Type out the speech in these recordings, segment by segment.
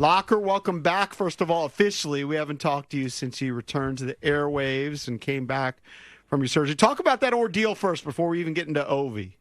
Locker, welcome back. First of all, officially, we haven't talked to you since you returned to the airwaves and came back from your surgery. Talk about that ordeal first before we even get into Ovi.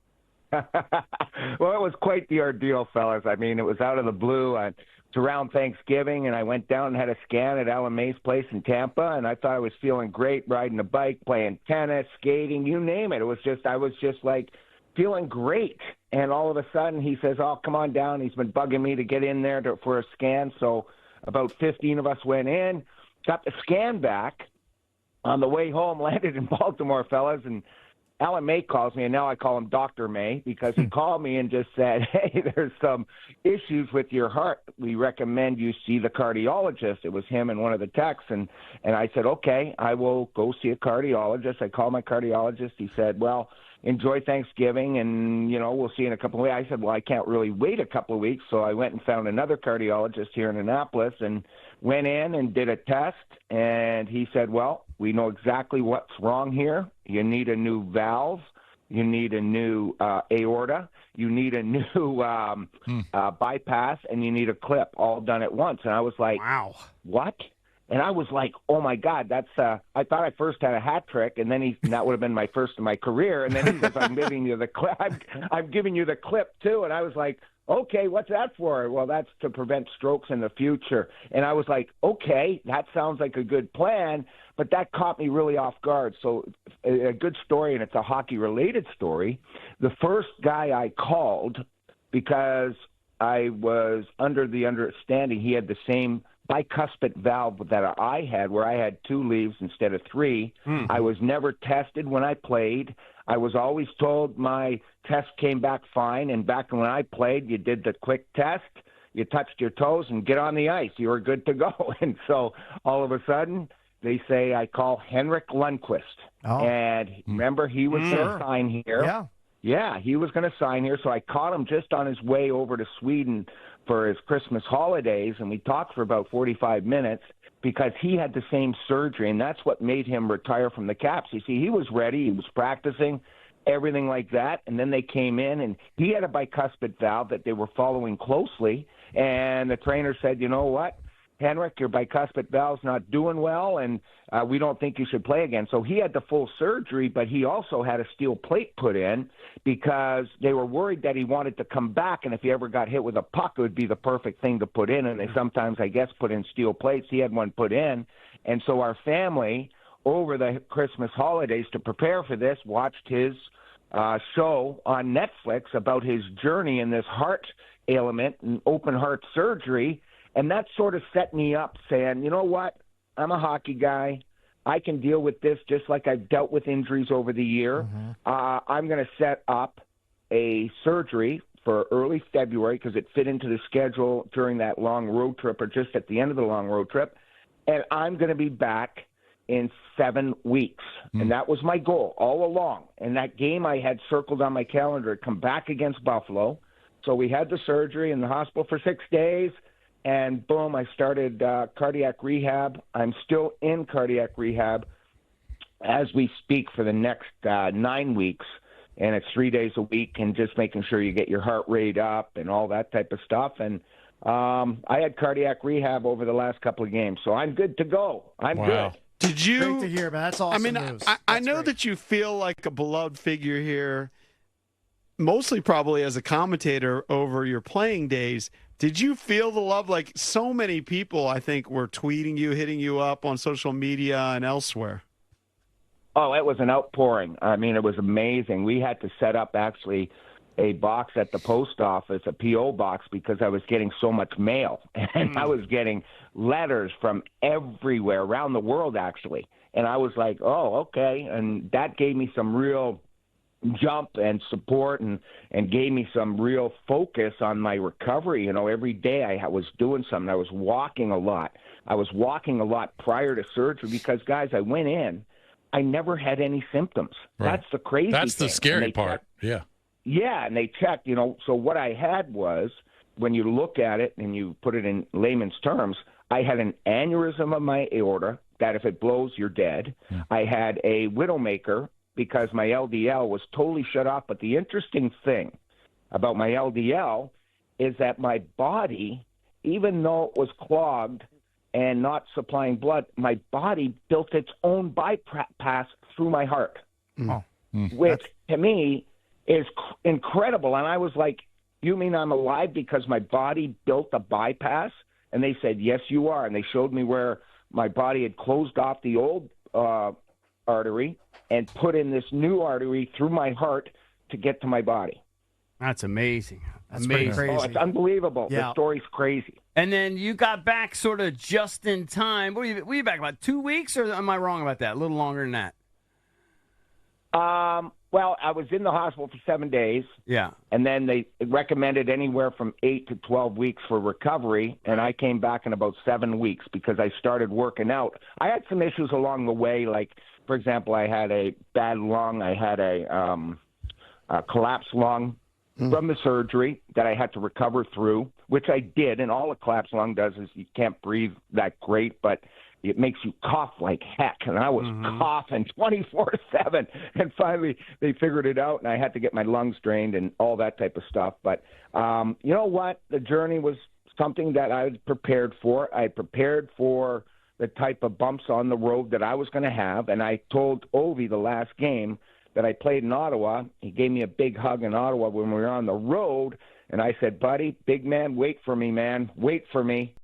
Well, it was quite the ordeal, fellas. I mean, it was out of the blue. It's around Thanksgiving, and I went down and had a scan at Alan May's place in Tampa, and I thought I was feeling great riding a bike, playing tennis, skating, you name it. I was just like feeling great. And all of a sudden he says, oh, come on down. He's been bugging me to get in there for a scan. So about 15 of us went in, got the scan back. On the way home, landed in Baltimore, fellas, and Alan May calls me, and now I call him Dr. May because he called me and just said, hey, there's some issues with your heart. We recommend you see the cardiologist. It was him and one of the techs, and I said, okay, I will go see a cardiologist. I called my cardiologist. He said, well, enjoy Thanksgiving, and, we'll see you in a couple of weeks. I said, well, I can't really wait a couple of weeks, so I went and found another cardiologist here in Annapolis and went in and did a test, and he said, well, we know exactly what's wrong here. You need a new valve. You need a new aorta. You need a new bypass, and you need a clip all done at once. And I was like, wow, what? And I was like, oh, my God, that's I thought I first had a hat trick, and then that would have been my first in my career. And then he says, I'm giving you the clip. I'm giving you the clip, too. And I was like, okay, what's that for? Well, that's to prevent strokes in the future. And I was like, okay, that sounds like a good plan, but that caught me really off guard. So a good story, and it's a hockey-related story. The first guy I called, because I was under the understanding he had the same bicuspid valve that I had, where I had 2 leaves instead of 3. I was never tested when I played. I was always told my test came back fine, and back when I played, you did the quick test, you touched your toes, and get on the ice. You were good to go. And so all of a sudden, they say I call Henrik Lundqvist. Oh. And remember, he was going to sign here. Yeah, he was going to sign here, so I caught him just on his way over to Sweden for his Christmas holidays, and we talked for about 45 minutes because he had the same surgery, and that's what made him retire from the Caps. You see, he was ready, he was practicing, everything like that, and then they came in, and he had a bicuspid valve that they were following closely, and the trainer said, you know what, Henrik, your bicuspid valve's not doing well, and we don't think you should play again. So he had the full surgery, but he also had a steel plate put in because they were worried that he wanted to come back, and if he ever got hit with a puck, it would be the perfect thing to put in, and they sometimes, I guess, put in steel plates. He had one put in, and so our family, over the Christmas holidays, to prepare for this, watched his show on Netflix about his journey in this heart ailment and open heart surgery. And that sort of set me up saying, you know what, I'm a hockey guy. I can deal with this just like I've dealt with injuries over the year. I'm going to set up a surgery for early February because it fit into the schedule during that long road trip or just at the end of the long road trip. And I'm going to be back in 7 weeks. And that was my goal all along. And that game I had circled on my calendar to come back against Buffalo. So we had the surgery in the hospital for 6 days. And boom, I started cardiac rehab. I'm still in cardiac rehab as we speak for the next 9 weeks. And it's 3 days a week and just making sure you get your heart rate up and all that type of stuff. And I had cardiac rehab over the last couple of games. So I'm good to go. I'm good. Did you? Great to hear, man. That's awesome news. I know that you feel like a beloved figure here, mostly probably as a commentator over your playing days. Did you feel the love? Like so many people, I think, were tweeting you, hitting you up on social media and elsewhere. Oh, it was an outpouring. I mean, it was amazing. We had to set up actually a box at the post office, a P.O. box, because I was getting so much mail. And I was getting letters from everywhere, around the world, actually. And I was like, oh, okay. And that gave me some real jump and support and gave me some real focus on my recovery. You know, every day I was doing something. I was walking a lot. I was walking a lot prior to surgery because, guys, I went in. I never had any symptoms. Right. That's the crazy That's thing. the scary part. Yeah. Yeah, and they checked, you know. So what I had was, when you look at it and you put it in layman's terms, I had an aneurysm of my aorta that if it blows, you're dead. Yeah. I had a widowmaker because my LDL was totally shut off. But the interesting thing about my LDL is that my body even though it was clogged and not supplying blood, my body built its own bypass through my heart, which to me is incredible. And I was like, you mean I'm alive because my body built a bypass? And they said, yes, you are. And they showed me where my body had closed off the old artery and put in this new artery through my heart to get to my body. That's amazing. That's pretty crazy. Oh, it's unbelievable. Yeah. The story's crazy. And then you got back sort of just in time. Were you back about 2 weeks, or am I wrong about that? A little longer than that. Well, I was in the hospital for 7 days. Yeah. And then they recommended anywhere from 8 to 12 weeks for recovery, and I came back in about 7 weeks because I started working out. I had some issues along the way, like, for example, I had a bad lung. I had a collapsed lung from the surgery that I had to recover through, which I did. And all a collapsed lung does is you can't breathe that great, but it makes you cough like heck. And I was coughing 24/7. And finally they figured it out, and I had to get my lungs drained and all that type of stuff. But you know what? The journey was something that I was prepared for. I prepared for the type of bumps on the road that I was going to have. And I told Ovi the last game that I played in Ottawa. He gave me a big hug in Ottawa when we were on the road. And I said, buddy, big man, wait for me, man. Wait for me.